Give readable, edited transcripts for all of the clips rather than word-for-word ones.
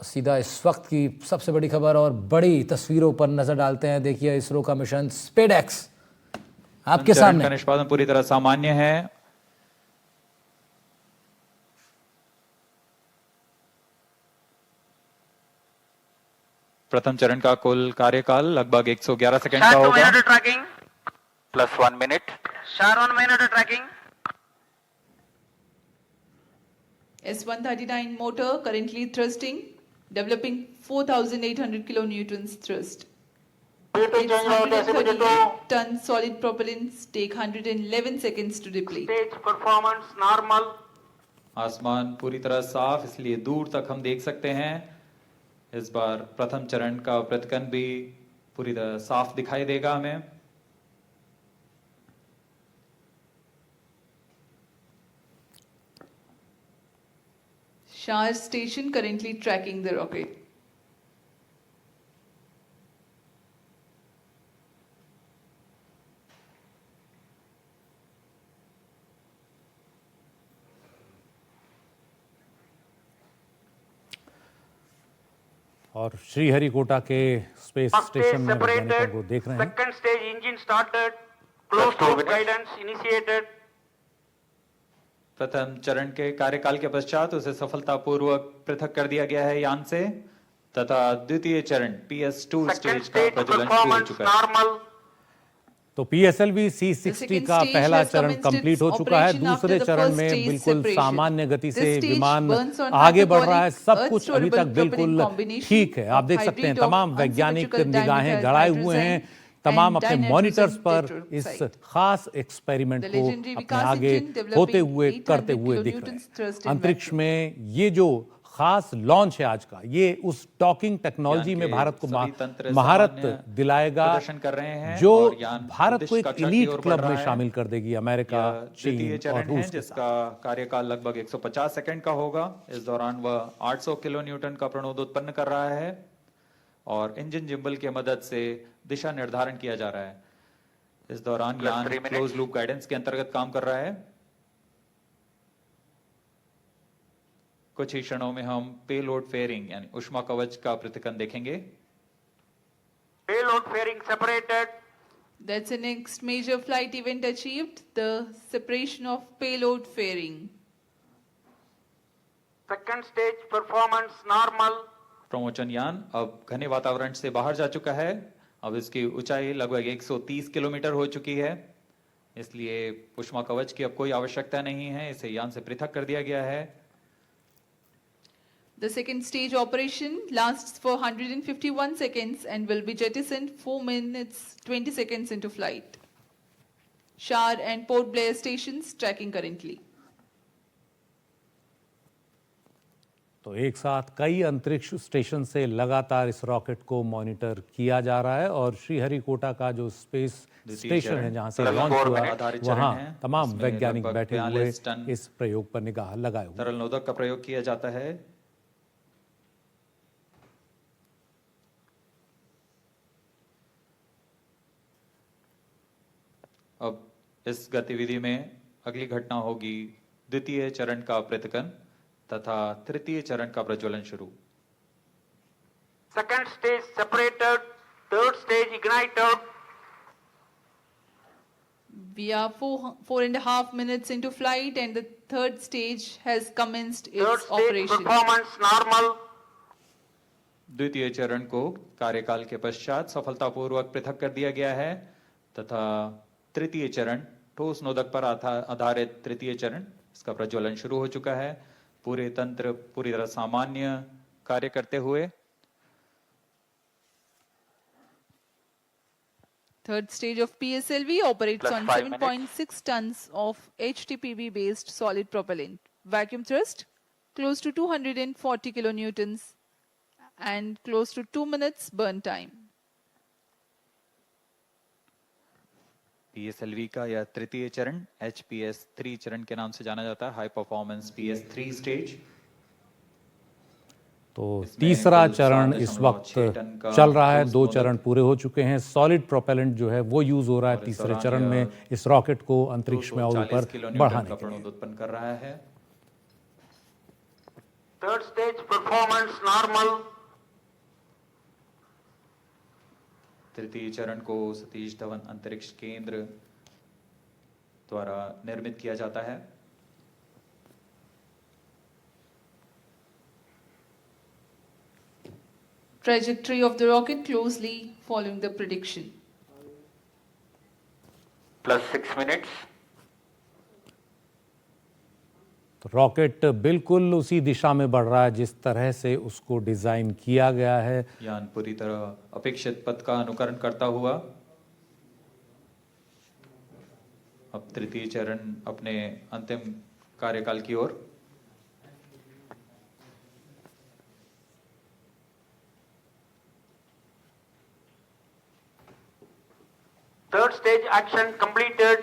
सीधा इस वक्त की सबसे बड़ी खबर और बड़ी तस्वीरों पर नजर डालते हैं। देखिए इसरो का मिशन स्पेडएक्स आपके सामने। का निष्पादन पूरी तरह सामान्य है। प्रथम चरण का कुल कार्यकाल लगभग 111 सेकंड का होगा। Tracking plus 1 minute. शार 1 minute tracking. S139 motor currently thrusting, developing 4,800 kilonewtons thrust. Its 138 ton solid propellants take 111 seconds to deplete. Stage performance normal. आसमान पूरी तरह साफ, इसलिए दूर तक हम देख सकते हैं। इस बार प्रथम चरण का प्रतिकन भी पूरी तरह साफ दिखाई देगा हमें। Shar station currently tracking the rocket. और श्रीहरिकोटा के स्पेस स्टेशन में वैज्ञानिकों को देख रहे हैं। Second stage engine started. Close loop guidance initiated. प्रथम चरण के कार्यकाल के पश्चात उसे सफलतापूर्वक पृथक कर दिया गया है यान से, तथा द्वितीय चरण PS2 स्टेज का प्रज्वलन शुरू हो चुका है। तो PSLV C60 का पहला चरण कंप्लीट हो चुका है। दूसरे चरण में बिल्कुल सामान्य गति से विमान आगे बढ़ रहा है। सब कुछ अभी तक बिल्कुल ठीक है। आप देख सकते हैं तमाम वैज्ञानिक निगाहें गड़ाए हुए हैं तमाम अपने मॉनिटर्स पर इस खास एक्सपेरिमेंट को अपने आगे होते हुए करते हुए दिख रहे हैं। अंतरिक्ष में ये जो खास लॉन्च है आज का, ये उस टॉकिंग टेक्नोलॉजी में भारत को महारत दिलाएगा जो भारत को एक एलीट क्लब में शामिल कर देगी अमेरिका, चीन और रूस, जिसका कार्यकाल लगभग 150 सेकंड का होगा। इस दौरान वह 800 किलो न्यूटन का प्रणोद उत्पन्न कर रहा है और इंजन जिम्बल की मदद से दिशा निर्धारण किया जा रहा है। इस दौरान यान क्लोज लूप गाइडेंस के अंतर्गत काम कर रहा है। कुछ ही क्षणों में हम पेलोड फेयरिंग यानी ऊष्मा कवच का प्रतिकन देखेंगे। Payload fairing separated. That's the next major flight event achieved, the separation of payload fairing. Second stage performance normal. प्रमोचन यान अब घने वातावरण से बाहर जा चुका है। अब इसकी ऊंचाई लगभग 130 किलोमीटर हो चुकी है, इसलिए ऊष्मा कवच की अब कोई आवश्यकता नहीं है। इसे यान से पृथक कर दिया गया है। The second stage operation lasts for 151 seconds and will be jettisoned 4 minutes 20 seconds into flight. Shar and Port Blair stations tracking currently. तो एक साथ कई अंतरिक्ष स्टेशन से लगातार इस रॉकेट को मॉनिटर किया जा रहा है और श्रीहरिकोटा का जो स्पेस स्टेशन है जहां से लॉन्च हुआ वहां तमाम वैज्ञानिक बैठे हुए इस प्रयोग पर निगाह लगाए हुए। तरल नोदक का प्रयोग किया जाता है। अब इस गतिविधि में अगली घटना होगी द्वितीय चरण का प्रतिकन तथा तृतीय चरण का प्रज्वलन शुरू। Second stage separated. Third stage ignited. We are 4.5 minutes into flight and the third stage has commenced Third its stage operation. performance normal. द्वितीय चरण को कार्यकाल के पश्चात सफलतापूर्वक पृथक कर दिया गया है तथा तृतीय चरण ठोस नोदक पर आधारित तृतीय चरण इसका प्रज्वलन शुरू हो चुका है। पूरे तंत्र पूरी तरह सामान्य कार्य करते हुए। Third stage of PSLV operates on 7.6 tons of HTPB based solid propellant. Vacuum thrust close to 240 kilonewtons and close to 2 minutes burn time. PSLV का यह तृतीय चरण HPS3 चरण के नाम से जाना जाता है, हाई परफॉर्मेंस PS3 स्टेज। तो तीसरा चरण इस वक्त चल रहा है। 2 चरण पूरे हो चुके हैं। सॉलिड प्रोपेलेंट जो है वो यूज हो रहा है तीसरे चरण में इस रॉकेट को अंतरिक्ष में और ऊपर बढ़ाने के लिए। उत्पन्न कर रहा है। Third stage performance normal. तृतीय चरण को सतीश धवन अंतरिक्ष केंद्र द्वारा निर्मित किया जाता है। Trajectory of the rocket closely following the prediction. Plus 6 minutes. तो रॉकेट बिल्कुल उसी दिशा में बढ़ रहा है जिस तरह से उसको डिजाइन किया गया है। यान पूरी तरह अपेक्षित पथ का अनुकरण करता हुआ अब तृतीय चरण अपने अंतिम कार्यकाल की ओर। Third stage action completed.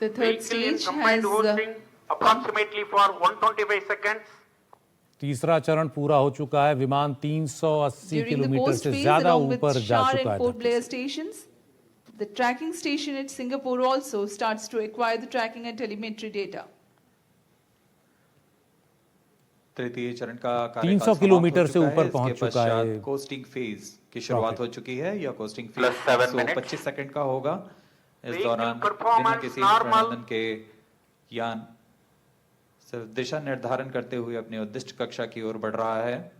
The third Vehicle in stage combined has hosting approximately for 125 seconds. तीसरा चरण पूरा हो चुका है। विमान 380 during the किलोमीटर post से phase ज्यादा along with ऊपर जा Shar चुका and Port है। Blair stations. The tracking station at Singapore also starts to acquire the tracking and telemetry data. तृतीय चरण का 300 किलोमीटर से ऊपर पहुंच चुका है। कोस्टिंग फेज की शुरुआत हो चुकी है। यह costing phase Plus 7 minutes. 25 second का होगा। इस Vehicle दौरान बिना performance किसी normal. प्रणोदन के यान सिर्फ दिशा निर्धारण करते हुए अपनी उद्दिष्ट कक्षा की ओर बढ़ रहा है।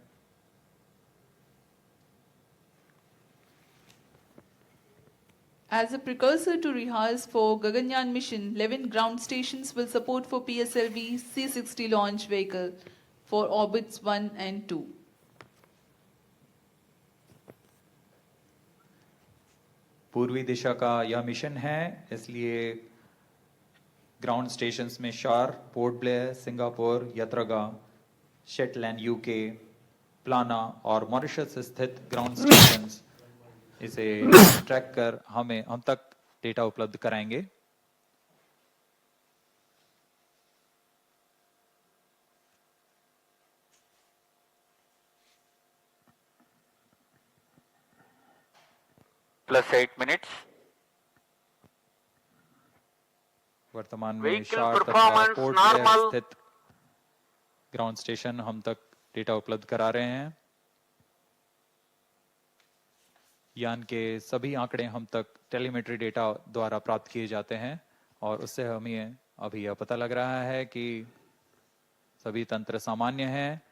As a precursor to rehearse for Gaganyaan mission, 11 ground stations will support for PSLV C-60 launch vehicle for orbits 1 and 2. पूर्वी दिशा का यह मिशन है, इसलिए ग्राउंड स्टेशंस में शार, पोर्ट ब्लेयर, सिंगापुर, यात्रागा, शेटलैंड यूके, प्लाना और मॉरिशस स्थित ग्राउंड स्टेशंस इसे ट्रैक कर हम तक डेटा उपलब्ध कराएंगे। Plus 8 minutes. वर्तमान में Vehicle शार तथा performance पोर्ट ब्लेयर normal. स्थित ग्राउंड स्टेशन हम तक डेटा उपलब्ध करा रहे हैं। यान के सभी आंकड़े हम तक टेलीमेट्री डेटा द्वारा प्राप्त किए जाते हैं और उससे हमें अभी यह पता लग रहा है कि सभी तंत्र सामान्य हैं।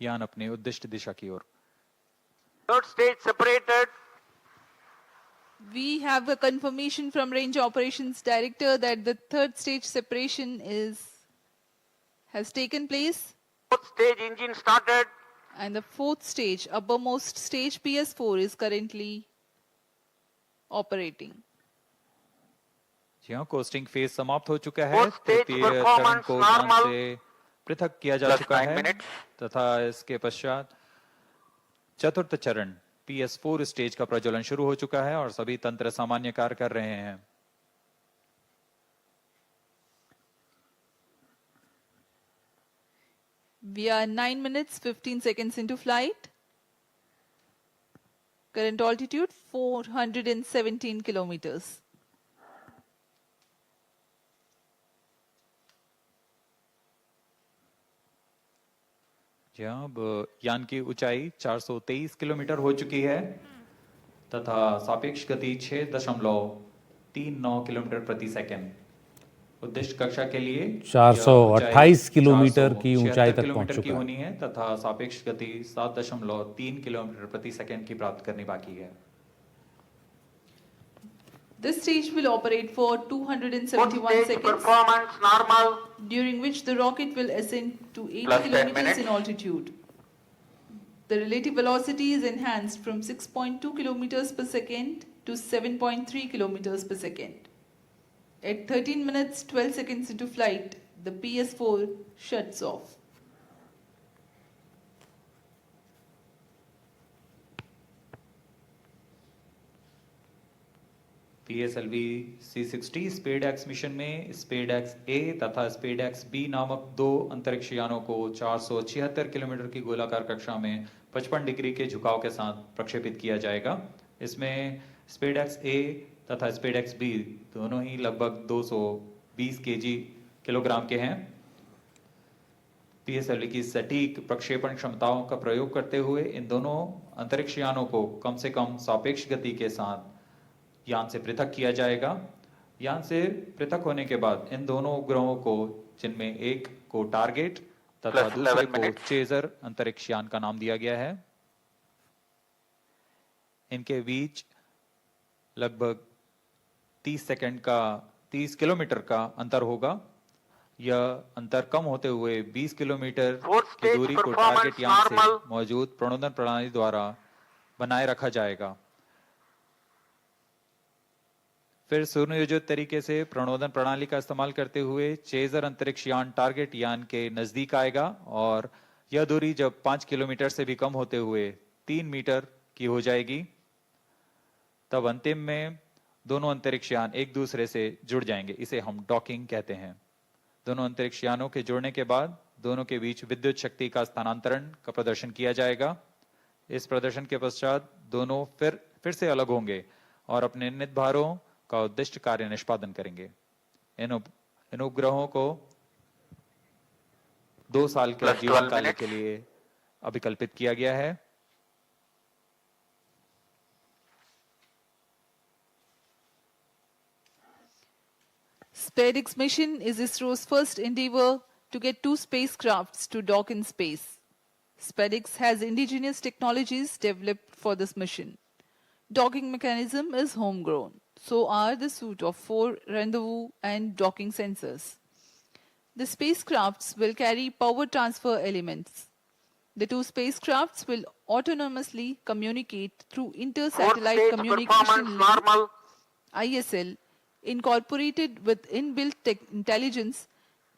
यान अपनी उद्दिष्ट दिशा की ओर। Third stage separated. We have a confirmation from Range Operations Director that the third stage separation has taken place, Fourth stage engine started. and the fourth stage, uppermost stage PS4 is currently operating. जी हाँ, costing phase समाप्त हो चुका है। Fourth stage तृतीय चरण performance को यान normal. से पृथक किया जा Plus चुका 9 है minutes. तथा इसके पश्चात चतुर्थ चरण PS4 स्टेज का प्रज्वलन शुरू हो चुका है और सभी तंत्र सामान्य कार्य कर रहे हैं। We are 9 minutes 15 seconds into flight. Current altitude 417 kilometers. जी हाँ, अब यान की ऊंचाई 423 किलोमीटर हो चुकी है तथा सापेक्ष गति 6.39 किलोमीटर प्रति सेकंड। उद्दिष्ट कक्षा के लिए 428 किलोमीटर की ऊंचाई तक पहुंच किलोमीटर की चुका है। होनी है तथा सापेक्ष गति 7.3 किलोमीटर प्रति सेकंड की प्राप्त करनी बाकी है। This stage will operate for Fourth 271 stage seconds, performance normal. during which the rocket will ascend to 80 Plus 10 kilometers minutes. in altitude. The relative velocity is enhanced from 6.2 kilometers per second to 7.3 kilometers per second. At 13 minutes 12 seconds into flight, the PS4 shuts off. PSLV C-60 SpaDeX mission में SpaDeX A तथा SpaDeX B नामक दो अंतरिक्ष यानों को 476 kilometre की गोलाकार कक्षा में 55 डिग्री के झुकाव के साथ प्रक्षेपित किया जाएगा। इसमें स्पेडएक्स ए तथा स्पेडएक्स बी दोनों ही लगभग 220 किलोग्राम के हैं। पीएसएलवी की सटीक प्रक्षेपण क्षमताओं का प्रयोग करते हुए इन दोनों अंतरिक्ष यानों को कम से कम सापेक्ष गति के साथ यान से पृथक किया जाएगा। यान से पृथक होने के बाद इन दोनों उपग्रहों को, जिनमें एक को टारगेट तथा दूसरे को चेजर अंतरिक्ष यान का नाम दिया गया है, इनके बीच लगभग 30 किलोमीटर का अंतर होगा। यह अंतर कम होते हुए 20 किलोमीटर की दूरी को टारगेट यान से मौजूद प्रणोदन प्रणाली द्वारा बनाए रखा जाएगा। फिर सुनियोजित तरीके से प्रणोदन प्रणाली का इस्तेमाल करते हुए चेजर अंतरिक्ष यान टारगेट यान के नजदीक आएगा और यह दूरी जब 5 किलोमीटर से भी कम होते हुए 3 मीटर की हो जाएगी, तब अंतिम में दोनों अंतरिक्ष यान एक दूसरे से जुड़ जाएंगे। इसे हम डॉकिंग कहते हैं। दोनों अंतरिक्ष यानों के जुड़ने के बाद दोनों के बीच विद्युत शक्ति का स्थानांतरण का प्रदर्शन किया जाएगा। इस प्रदर्शन के पश्चात दोनों फिर से अलग होंगे और अपने निर्धारित भारों का उद्दिष्ट कार्य निष्पादन करेंगे। इन उपग्रहों को 2 साल के जीवन काल के लिए अभिकल्पित किया गया है। SpaceX mission is ISRO's first endeavor to get 2 spacecrafts to dock in space. SpaceX has indigenous technologies developed for this mission. Docking mechanism is homegrown. So are the suite of 4 rendezvous and docking sensors. The spacecrafts will carry power transfer elements. The 2 spacecrafts will autonomously communicate through Inter-Satellite Communication Link (ISL), incorporated with inbuilt intelligence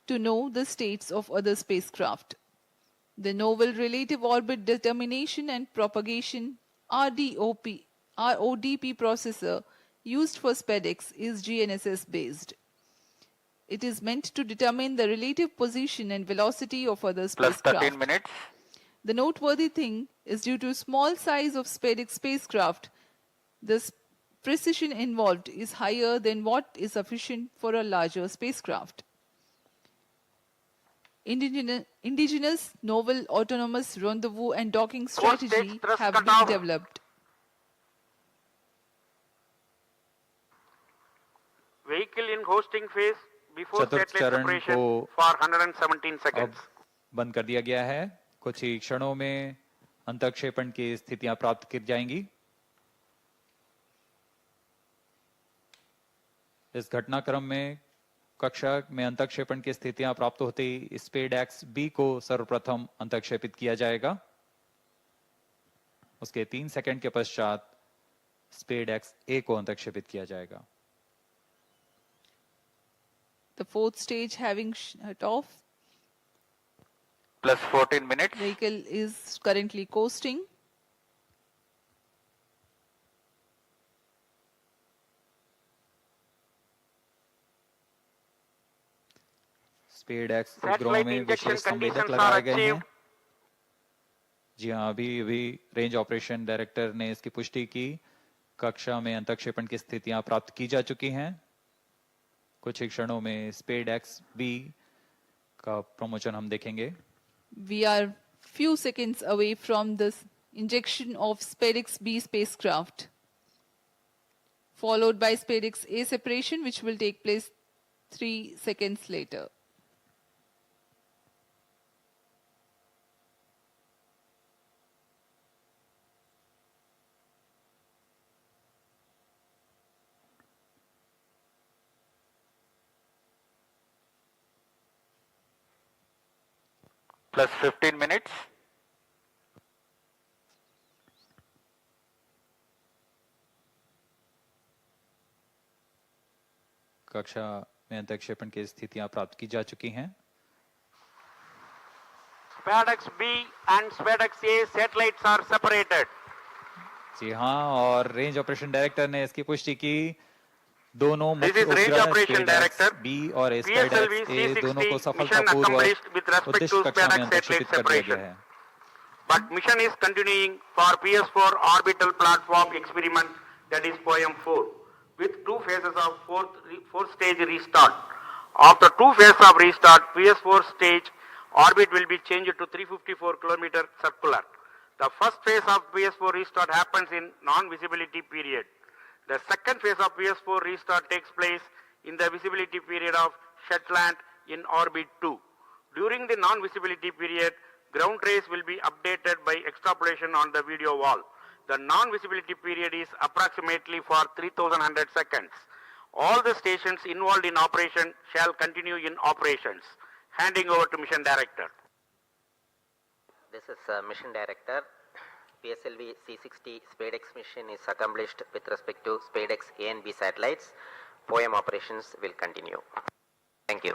to know the states of other spacecraft. The Novel Relative Orbit Determination and Propagation RODP processor used for SpaceX is GNSS based. It is meant to determine the relative position and velocity of other spacecraft. Plus 13 minutes. The noteworthy thing is, due to small size of SpaceX spacecraft, the precision involved is higher than what is sufficient for a larger spacecraft. Indigenous novel autonomous rendezvous and docking strategy have been developed. Vehicle in hosting phase before चतुर्थ satellite चरण separation को for 117 अब seconds. बंद कर दिया गया है। कुछ ही क्षणों में अंतक्षेपण की स्थितियां प्राप्त की जाएंगी। इस घटनाक्रम में कक्षा में अंतक्षेपण की स्थितियां प्राप्त होते ही स्पेडएक्स बी को सर्वप्रथम अंतक्षेपित किया जाएगा। उसके 3 सेकंड के पश्चात स्पेडएक्स ए को अंतक्षेपित किया जाएगा। The 4th stage having shut off. Plus 14 minutes. Vehicle is currently coasting. SpaDeX उपग्रहों में विशेष संवेदक लगाए गए हैं। जी हाँ, अभी रेंज ऑपरेशन डायरेक्टर ने इसकी पुष्टि की। कक्षा में अंतक्षेपण की स्थितियां प्राप्त की जा चुकी हैं। कुछ ही क्षणों में स्पेडएक्स बी का प्रमोशन हम देखेंगे। We are few seconds away from the injection of SpaceX B spacecraft, followed by SpaceX A separation, which will take place 3 seconds later. Plus 15 minutes. कक्षा में अंतक्षेपण की स्थितियां प्राप्त की जा चुकी हैं। SpaceX B and SpaceX A satellites are separated. जी हाँ, और रेंज ऑपरेशन डायरेक्टर ने इसकी पुष्टि की। दोनों This मुख्य is Range उपग्रह Operation Director. बी और PSLV स्पेडएक्स ए दोनों को C60 mission सफलतापूर्वक accomplished with respect उद्दिष्ट to कक्षा में SpaceX अंतक्षेपित satellite कर दिया गया separation. है। but mission is continuing for PS4 orbital platform experiment, that is POEM-4, with 2 phases of 4-stage restart. After 2 phases of restart, PS4 stage orbit will be changed to 354 km circular. The first phase of PS4 restart happens in non-visibility period. The second phase of PS4 restart takes place in the visibility period of Shetland in orbit 2. During the non-visibility period, ground trace will be updated by extrapolation on the video wall. The non-visibility period is approximately for 3100 seconds. All the stations involved in operation shall continue in operations. Handing over to Mission Director. This is Mission Director. PSLV C60 SpadeX mission is accomplished with respect to SpadeX A and B satellites. POEM operations will continue. Thank you.